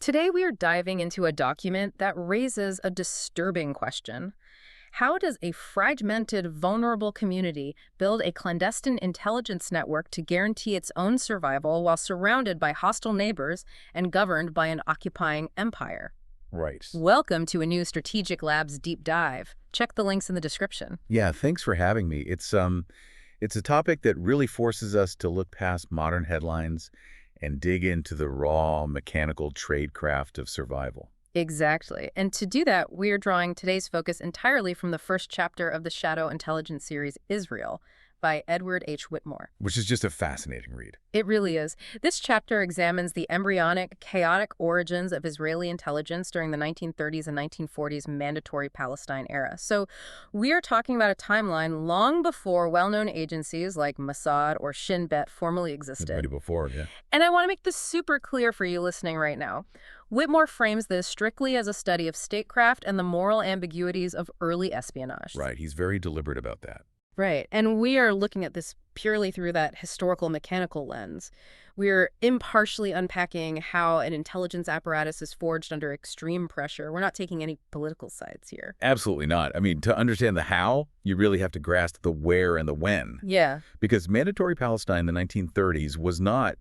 Today we are diving into a document that raises a disturbing question. How does a fragmented, vulnerable community build a clandestine intelligence network to guarantee its own survival while surrounded by hostile neighbors and governed by an occupying empire? Right. Welcome to a new Strategic Labs deep dive. Check the links in the description. Yeah, thanks for having me. It's a topic that really forces us to look past modern headlines and dig into the raw mechanical tradecraft of survival. Exactly. And to do that, we are drawing today's focus entirely from the first chapter of the Shadow Intelligence series, Israel, by Edward H. Whitmore. Which is just a fascinating read. It really is. This chapter examines the embryonic, chaotic origins of Israeli intelligence during the 1930s and 1940s mandatory Palestine era. So we are talking about a timeline long before well-known agencies like Mossad or Shin Bet formally existed. Maybe before, yeah. And I want to make this super clear for you listening right now. Whitmore frames this strictly as a study of statecraft and the moral ambiguities of early espionage. Right, he's very deliberate about that. Right, and we are looking at this purely through that historical mechanical lens. We're impartially unpacking how an intelligence apparatus is forged under extreme pressure. We're not taking any political sides here. Absolutely not. I mean, to understand the how, you really have to grasp the where and the when. Yeah. Because mandatory Palestine in the 1930s was not,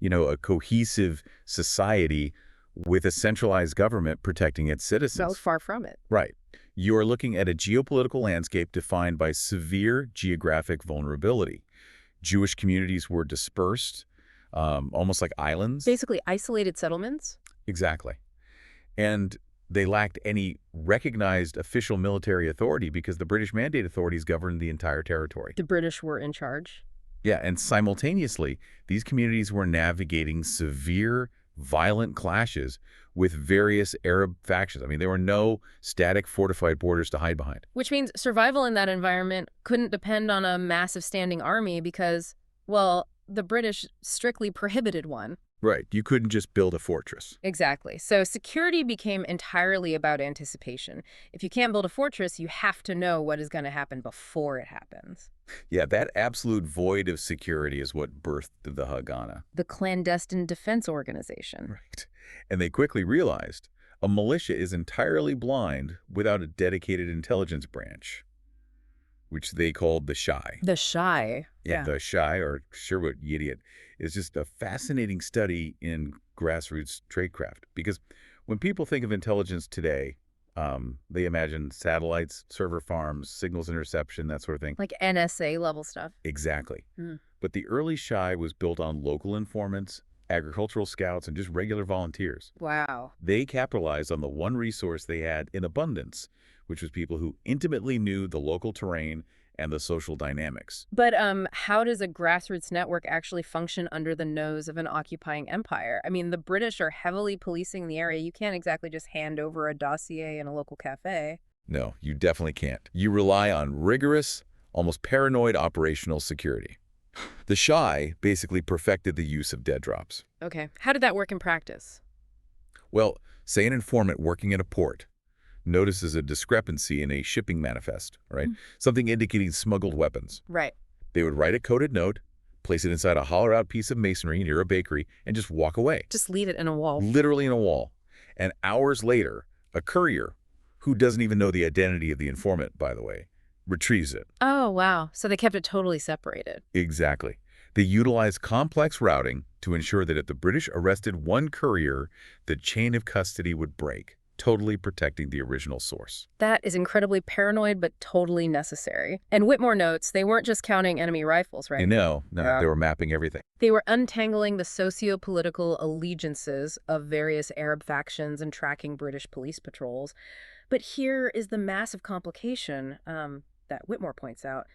a cohesive society with a centralized government protecting its citizens. Well, far from it. Right. You are looking at a geopolitical landscape defined by severe geographic vulnerability. Jewish communities were dispersed, almost like islands. Basically isolated settlements? Exactly. And they lacked any recognized official military authority because the British Mandate authorities governed the entire territory. The British were in charge? Yeah, and simultaneously, these communities were navigating severe violent clashes with various Arab factions. I mean, there were no static fortified borders to hide behind. Which means survival in that environment couldn't depend on a massive standing army because, well, the British strictly prohibited one. Right. You couldn't just build a fortress. Exactly. So security became entirely about anticipation. If you can't build a fortress, you have to know what is going to happen before it happens. Yeah, that absolute void of security is what birthed the Haganah. The clandestine defense organization. Right. And they quickly realized a militia is entirely blind without a dedicated intelligence branch, which they called the Shai. The Shai. Yeah, the Shai, or Sherwood Idiot, is just a fascinating study in grassroots tradecraft. Because when people think of intelligence today, they imagine satellites, server farms, signals interception, that sort of thing. Like NSA level stuff. Exactly. But the early Shai was built on local informants, agricultural scouts, and just regular volunteers. Wow. They capitalized on the one resource they had in abundance, which was people who intimately knew the local terrain and the social dynamics. But how does a grassroots network actually function under the nose of an occupying empire? I mean, the British are heavily policing the area. You can't exactly just hand over a dossier in a local cafe. No, you definitely can't. You rely on rigorous, almost paranoid operational security. The Shai basically perfected the use of dead drops. Okay. How did that work in practice? Well, say an informant working at a port notices a discrepancy in a shipping manifest, right? Something indicating smuggled weapons. Right. They would write a coded note, place it inside a hollowed-out piece of masonry near a bakery, and just walk away. Just leave it in a wall. Literally in a wall. And hours later, a courier, who doesn't even know the identity of the informant, by the way, retrieves it. Oh, wow. So they kept it totally separated. Exactly. They utilized complex routing to ensure that if the British arrested one courier, the chain of custody would break, totally protecting the original source. That is incredibly paranoid, but totally necessary. And Whitmore notes they weren't just counting enemy rifles, right? No, they were mapping everything. They were untangling the socio-political allegiances of various Arab factions and tracking British police patrols. But here is the massive complication that Whitmore points out.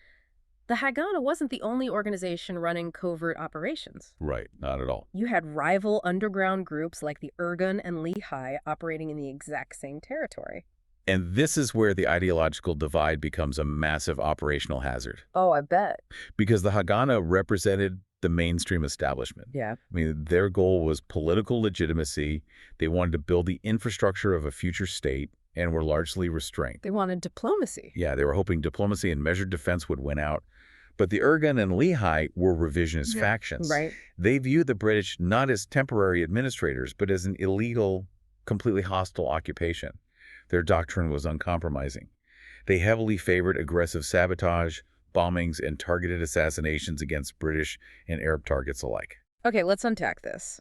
The Haganah wasn't the only organization running covert operations. Right, not at all. You had rival underground groups like the Irgun and Lehi operating in the exact same territory. And this is where the ideological divide becomes a massive operational hazard. Oh, I bet. Because the Haganah represented the mainstream establishment. Yeah. I mean, their goal was political legitimacy. They wanted to build the infrastructure of a future state and were largely restrained. They wanted diplomacy. Yeah, they were hoping diplomacy and measured defense would win out. But the Irgun and Lehi were revisionist factions. Right. They viewed the British not as temporary administrators, but as an illegal completely hostile occupation. Their doctrine was uncompromising. They heavily favored aggressive sabotage, bombings, and targeted assassinations against British and Arab targets alike. Okay, let's unpack this.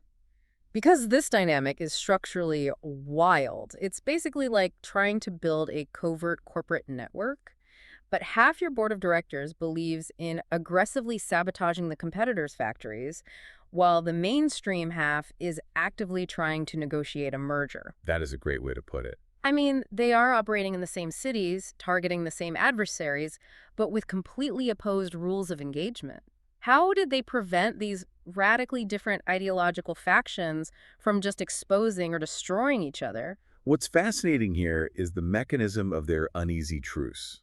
Because this dynamic is structurally wild, it's basically like trying to build a covert corporate network. But half your board of directors believes in aggressively sabotaging the competitors' factories, while the mainstream half is actively trying to negotiate a merger. That is a great way to put it. I mean, they are operating in the same cities, targeting the same adversaries, but with completely opposed rules of engagement. How did they prevent these radically different ideological factions from just exposing or destroying each other? What's fascinating here is the mechanism of their uneasy truce.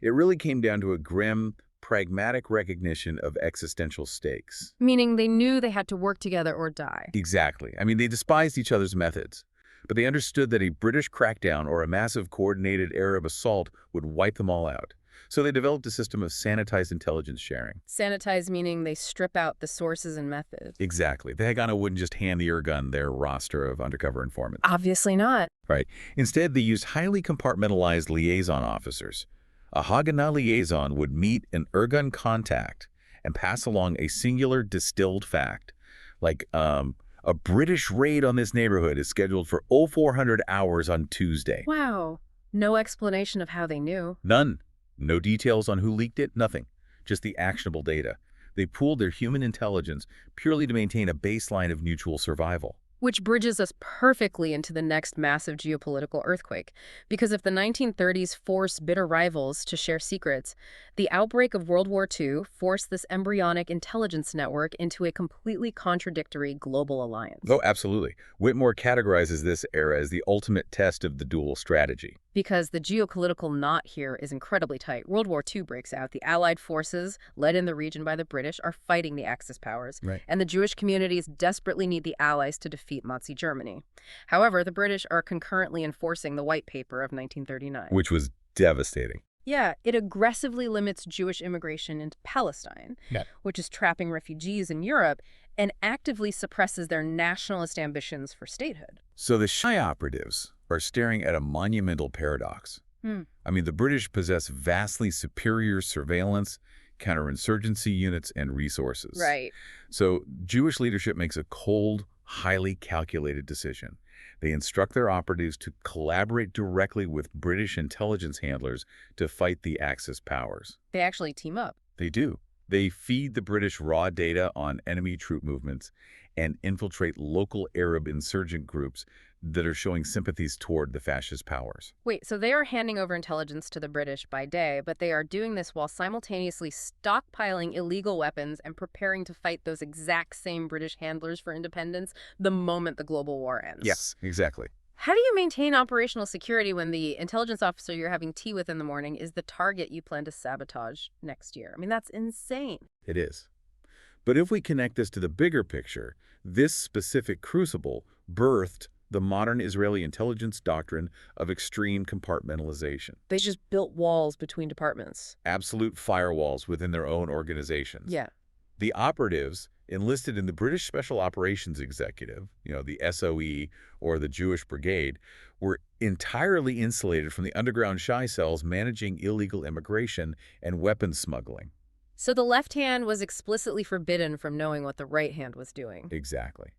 It really came down to a grim, pragmatic recognition of existential stakes. Meaning they knew they had to work together or die. Exactly. I mean, they despised each other's methods, but they understood that a British crackdown or a massive coordinated Arab assault would wipe them all out. So they developed a system of sanitized intelligence sharing. Sanitize meaning they strip out the sources and methods. Exactly. The Haganah wouldn't just hand the Irgun their roster of undercover informants. Obviously not. Right. Instead, they used highly compartmentalized liaison officers. A Haganah liaison would meet an Irgun contact and pass along a singular distilled fact, like a British raid on this neighborhood is scheduled for 0400 hours on Tuesday. Wow. No explanation of how they knew. None. No details on who leaked it, nothing. Just the actionable data. They pooled their human intelligence purely to maintain a baseline of mutual survival. Which bridges us perfectly into the next massive geopolitical earthquake. Because if the 1930s forced bitter rivals to share secrets, the outbreak of World War II forced this embryonic intelligence network into a completely contradictory global alliance. Oh, absolutely. Whitmore categorizes this era as the ultimate test of the dual strategy. Because the geopolitical knot here is incredibly tight. World War II breaks out. The Allied forces, led in the region by the British, are fighting the Axis powers. Right. And the Jewish communities desperately need the Allies to defeat Nazi Germany. However, the British are concurrently enforcing the White Paper of 1939. Which was devastating. Yeah, it aggressively limits Jewish immigration into Palestine, which is trapping refugees in Europe, and actively suppresses their nationalist ambitions for statehood. So the Shai operatives are staring at a monumental paradox. I mean, the British possess vastly superior surveillance, counterinsurgency units, and resources. Right. So Jewish leadership makes a cold, highly calculated decision. They instruct their operatives to collaborate directly with British intelligence handlers to fight the Axis powers. They actually team up. They do. They feed the British raw data on enemy troop movements and infiltrate local Arab insurgent groups that are showing sympathies toward the fascist powers. Wait, so they are handing over intelligence to the British by day, but they are doing this while simultaneously stockpiling illegal weapons and preparing to fight those exact same British handlers for independence the moment the global war ends. Yes, exactly. How do you maintain operational security when the intelligence officer you're having tea with in the morning is the target you plan to sabotage next year? I mean, that's insane. It is. But if we connect this to the bigger picture, this specific crucible birthed the modern Israeli intelligence doctrine of extreme compartmentalization. They just built walls between departments. Absolute firewalls within their own organizations. Yeah. The operatives enlisted in the British Special Operations Executive, the SOE or the Jewish Brigade, were entirely insulated from the underground Shai cells managing illegal immigration and weapons smuggling. So the left hand was explicitly forbidden from knowing what the right hand was doing. Exactly.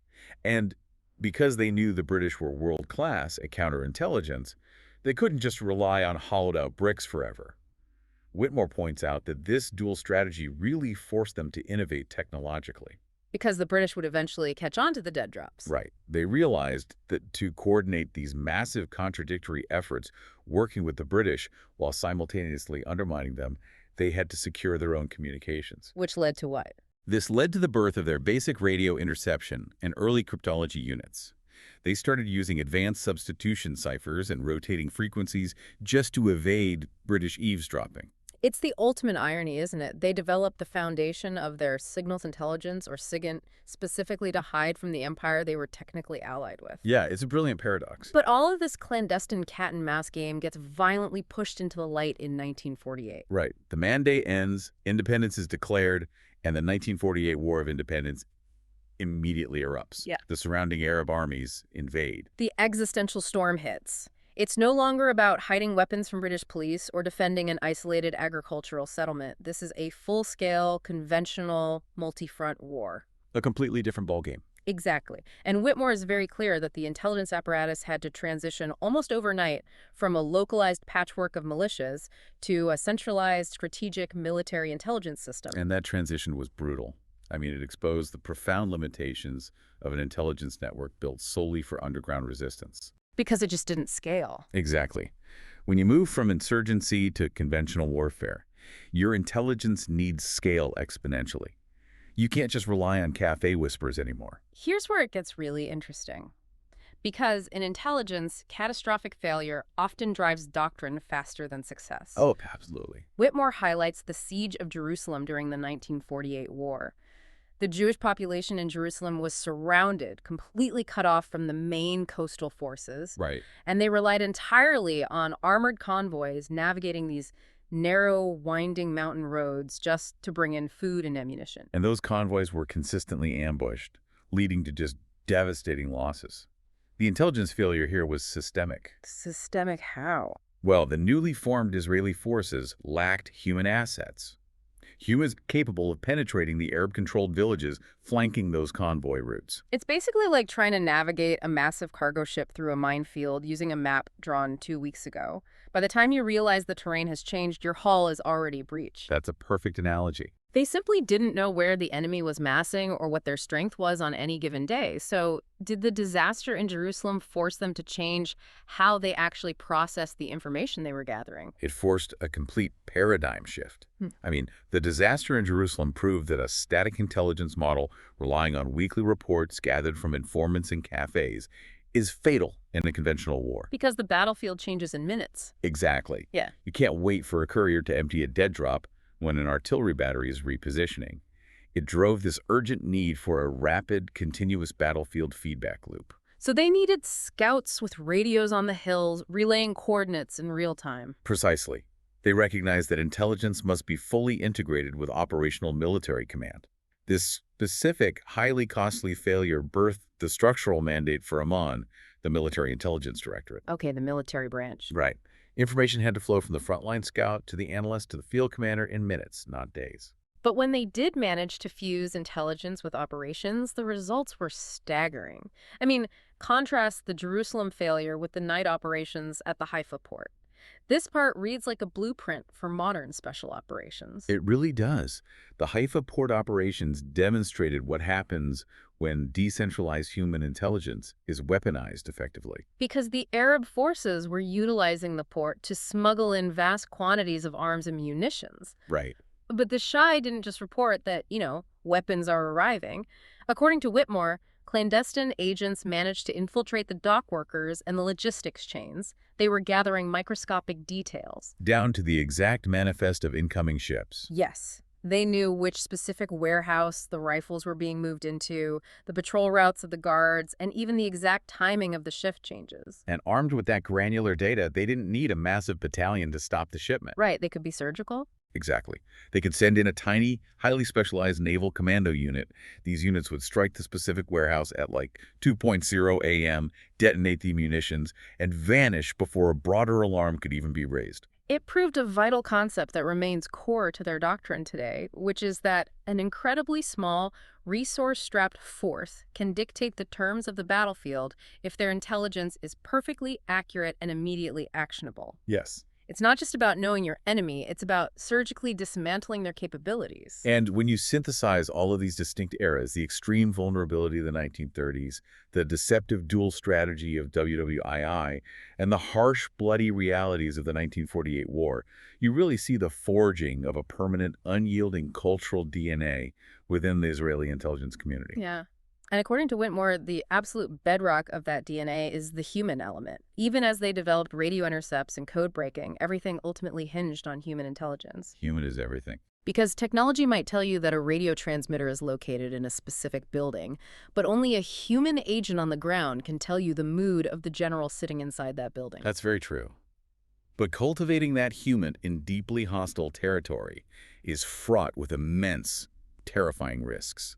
And because they knew the British were world-class at counterintelligence, they couldn't just rely on hollowed-out bricks forever. Whitmore points out that this dual strategy really forced them to innovate technologically. Because the British would eventually catch on to the dead drops. Right. They realized that to coordinate these massive contradictory efforts working with the British while simultaneously undermining them, they had to secure their own communications. Which led to what? This led to the birth of their basic radio interception and early cryptology units. They started using advanced substitution ciphers and rotating frequencies just to evade British eavesdropping. It's the ultimate irony, isn't it? They developed the foundation of their signals intelligence, or SIGINT, specifically to hide from the empire they were technically allied with. Yeah, it's a brilliant paradox. But all of this clandestine cat-and-mouse game gets violently pushed into the light in 1948. Right. The mandate ends, independence is declared, and the 1948 War of Independence immediately erupts. Yeah. The surrounding Arab armies invade. The existential storm hits. It's no longer about hiding weapons from British police or defending an isolated agricultural settlement. This is a full-scale, conventional, multi-front war. A completely different ballgame. Exactly. And Whitmore is very clear that the intelligence apparatus had to transition almost overnight from a localized patchwork of militias to a centralized strategic military intelligence system. And that transition was brutal. I mean, it exposed the profound limitations of an intelligence network built solely for underground resistance. Because it just didn't scale. Exactly. When you move from insurgency to conventional warfare, your intelligence needs scale exponentially. You can't just rely on cafe whispers anymore. Here's where it gets really interesting. Because in intelligence, catastrophic failure often drives doctrine faster than success. Oh, absolutely. Whitmore highlights the siege of Jerusalem during the 1948 war. The Jewish population in Jerusalem was surrounded, completely cut off from the main coastal forces. Right. And they relied entirely on armored convoys navigating these narrow, winding mountain roads just to bring in food and ammunition. And those convoys were consistently ambushed, leading to just devastating losses. The intelligence failure here was systemic. Systemic how? Well, the newly formed Israeli forces lacked human assets. Humans capable of penetrating the Arab-controlled villages flanking those convoy routes. It's basically like trying to navigate a massive cargo ship through a minefield using a map drawn 2 weeks ago. By the time you realize the terrain has changed, your hull is already breached. That's a perfect analogy. They simply didn't know where the enemy was massing or what their strength was on any given day. So did the disaster in Jerusalem force them to change how they actually processed the information they were gathering? It forced a complete paradigm shift. I mean, the disaster in Jerusalem proved that a static intelligence model relying on weekly reports gathered from informants and cafes is fatal in a conventional war. Because the battlefield changes in minutes. Exactly. Yeah. You can't wait for a courier to empty a dead drop when an artillery battery is repositioning. It drove this urgent need for a rapid, continuous battlefield feedback loop. So they needed scouts with radios on the hills, relaying coordinates in real time. Precisely. They recognized that intelligence must be fully integrated with operational military command. This specific, highly costly failure birthed the structural mandate for Amman, the Military Intelligence Directorate. Okay, the military branch. Right. Information had to flow from the frontline scout to the analyst to the field commander in minutes, not days. But when they did manage to fuse intelligence with operations, the results were staggering. I mean, contrast the Jerusalem failure with the night operations at the Haifa port. This part reads like a blueprint for modern special operations. It really does. The Haifa port operations demonstrated what happens when decentralized human intelligence is weaponized effectively. Because the Arab forces were utilizing the port to smuggle in vast quantities of arms and munitions. Right. But the Shai didn't just report that, weapons are arriving. According to Whitmore, clandestine agents managed to infiltrate the dock workers and the logistics chains. They were gathering microscopic details. Down to the exact manifest of incoming ships. Yes. They knew which specific warehouse the rifles were being moved into, the patrol routes of the guards, and even the exact timing of the shift changes. And armed with that granular data, they didn't need a massive battalion to stop the shipment. Right, they could be surgical. Exactly. They could send in a tiny, highly specialized naval commando unit. These units would strike the specific warehouse at like 2:00 a.m., detonate the munitions, and vanish before a broader alarm could even be raised. It proved a vital concept that remains core to their doctrine today, which is that an incredibly small, resource-strapped force can dictate the terms of the battlefield if their intelligence is perfectly accurate and immediately actionable. Yes. It's not just about knowing your enemy, it's about surgically dismantling their capabilities. And when you synthesize all of these distinct eras, the extreme vulnerability of the 1930s, the deceptive dual strategy of WWII, and the harsh, bloody realities of the 1948 war, you really see the forging of a permanent, unyielding cultural DNA within the Israeli intelligence community. Yeah. And according to Whitmore, the absolute bedrock of that DNA is the human element. Even as they developed radio intercepts and code breaking, everything ultimately hinged on human intelligence. Human is everything. Because technology might tell you that a radio transmitter is located in a specific building, but only a human agent on the ground can tell you the mood of the general sitting inside that building. That's very true. But cultivating that human in deeply hostile territory is fraught with immense, terrifying risks.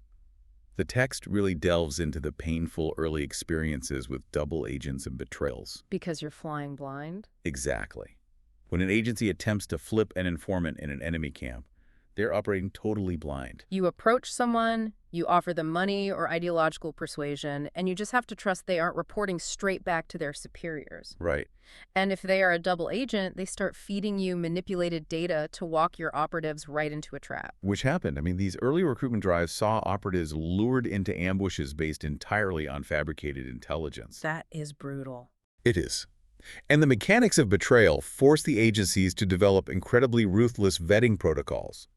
The text really delves into the painful early experiences with double agents and betrayals. Because you're flying blind? Exactly. When an agency attempts to flip an informant in an enemy camp, they're operating totally blind. You approach someone, you offer them money or ideological persuasion, and you just have to trust they aren't reporting straight back to their superiors. Right. And if they are a double agent, they start feeding you manipulated data to walk your operatives right into a trap. Which happened. I mean, these early recruitment drives saw operatives lured into ambushes based entirely on fabricated intelligence. That is brutal. It is. And the mechanics of betrayal forced the agencies to develop incredibly ruthless vetting protocols.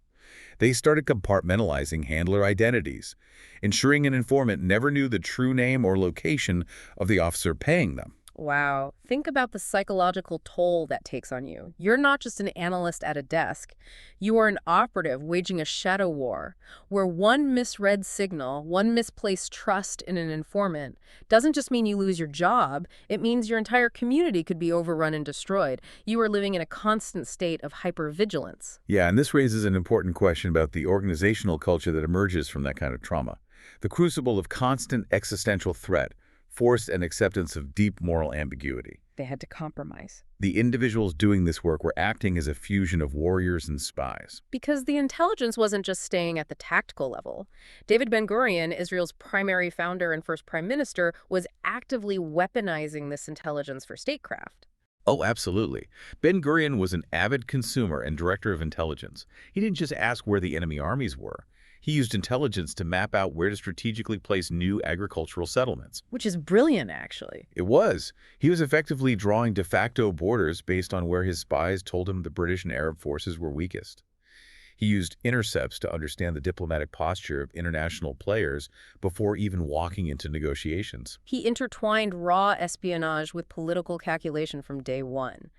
They started compartmentalizing handler identities, ensuring an informant never knew the true name or location of the officer paying them. Wow. Think about the psychological toll that takes on you. You're not just an analyst at a desk. You are an operative waging a shadow war, where one misread signal, one misplaced trust in an informant, doesn't just mean you lose your job, it means your entire community could be overrun and destroyed. You are living in a constant state of hypervigilance. Yeah, and this raises an important question about the organizational culture that emerges from that kind of trauma. The crucible of constant existential threat, forced an acceptance of deep moral ambiguity. They had to compromise. The individuals doing this work were acting as a fusion of warriors and spies. Because the intelligence wasn't just staying at the tactical level. David Ben-Gurion, Israel's primary founder and first prime minister, was actively weaponizing this intelligence for statecraft. Oh, absolutely. Ben-Gurion was an avid consumer and director of intelligence. He didn't just ask where the enemy armies were. He used intelligence to map out where to strategically place new agricultural settlements. Which is brilliant, actually. It was. He was effectively drawing de facto borders based on where his spies told him the British and Arab forces were weakest. He used intercepts to understand the diplomatic posture of international players before even walking into negotiations. He intertwined raw espionage with political calculation from day one.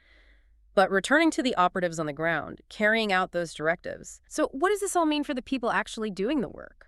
But returning to the operatives on the ground, carrying out those directives. So what does this all mean for the people actually doing the work?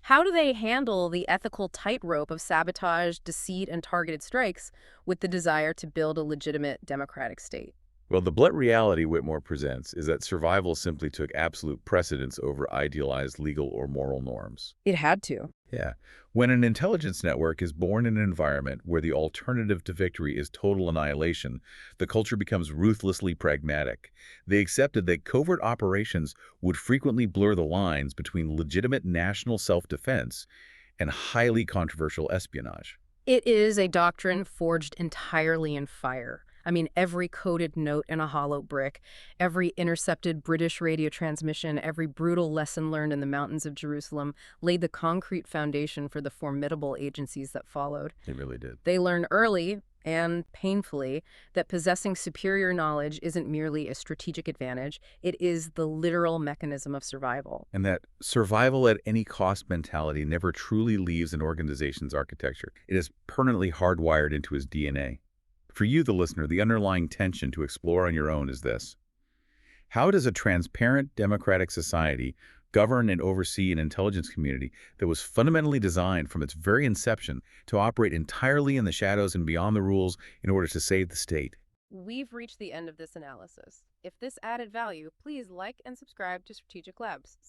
How do they handle the ethical tightrope of sabotage, deceit, and targeted strikes with the desire to build a legitimate democratic state? Well, the blunt reality Whitmore presents is that survival simply took absolute precedence over idealized legal or moral norms. It had to. Yeah. When an intelligence network is born in an environment where the alternative to victory is total annihilation, the culture becomes ruthlessly pragmatic. They accepted that covert operations would frequently blur the lines between legitimate national self-defense and highly controversial espionage. It is a doctrine forged entirely in fire. I mean, every coded note in a hollow brick, every intercepted British radio transmission, every brutal lesson learned in the mountains of Jerusalem laid the concrete foundation for the formidable agencies that followed. It really did. They learned early and painfully that possessing superior knowledge isn't merely a strategic advantage, it is the literal mechanism of survival. And that survival at any cost mentality never truly leaves an organization's architecture. It is permanently hardwired into its DNA. For you, the listener, the underlying tension to explore on your own is this. How does a transparent, democratic society govern and oversee an intelligence community that was fundamentally designed from its very inception to operate entirely in the shadows and beyond the rules in order to save the state? We've reached the end of this analysis. If this added value, please like and subscribe to Strategic Labs.